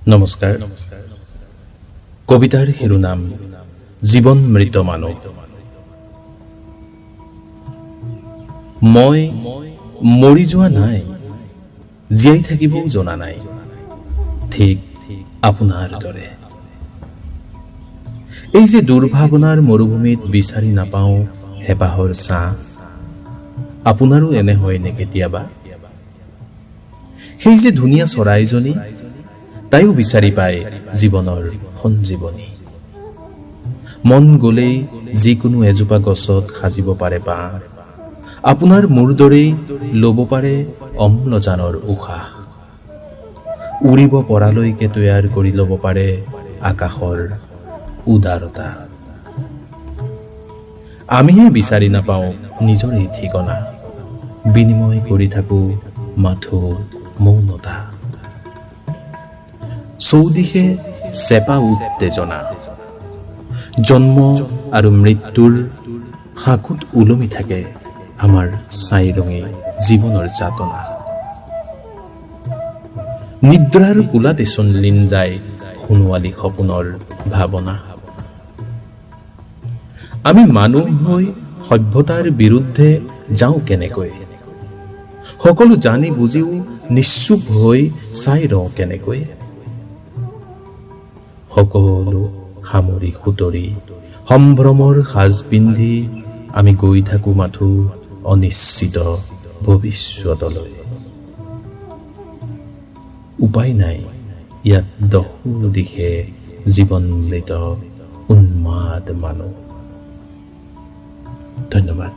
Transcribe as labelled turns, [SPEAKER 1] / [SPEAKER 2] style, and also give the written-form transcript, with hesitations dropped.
[SPEAKER 1] নমস্কাৰ। কবিতাৰ শিৰোনাম জীৱন মৃত মানুহ। মই মৰি যোৱা নাই, জীয়াই থাকিবও জনা নাই, ঠিক আপোনাৰ দৰে। এই যে দুৰ্ভাৱনাৰ মৰুভূমিত বিচাৰি নাপাওঁ হেঁপাহৰ ছাঁ, আপোনাৰো এনে হয়নে কেতিয়াবা? সেই যে ধুনীয়া চৰাইজনী, তাইও বিচাৰি পায় জীৱনৰ সঞ্জীৱনী। মন গলেই যিকোনো এজোপা গছত সাজিব পাৰে বাঁহ, আপোনাৰ মোৰ দৰেই ল'ব পাৰে অম্লজানৰ উশাহ। উৰিব পৰালৈকে তৈয়াৰ কৰি ল'ব পাৰে আকাশৰ উদাৰতা। আমিহে বিচাৰি নাপাওঁ নিজৰেই ঠিকনা, বিনিময় কৰি থাকোঁ মাথো মৌনতা। চৌদিশে চেপা উত্তেজনা, জন্ম আৰু মৃত্যুৰ সাঁকোত ওলমি থাকে আমাৰ ছাইৰঙে জীৱনৰ যাতনা। নিদ্ৰাৰ কোলাতে চোন লীন যায় সোণোৱালী সপোনৰ ভাৱনা। আমি মানুহ হৈ সভ্যতাৰ বিৰুদ্ধে যাওঁ কেনেকৈ, সকলো জানি বুজিও নিশ্চুপ হৈ চাই ৰওঁ কেনেকৈ। সকলো সামৰি সুতৰি সম্ভ্ৰমৰ সাজ পিন্ধি আমি গৈ থাকোঁ মাথো অনিশ্চিত ভৱিষ্যতলৈ। উপায় নাই ইয়াত দহো দিশে জীৱন মৃত উন্মাদ মানুহ। ধন্যবাদ।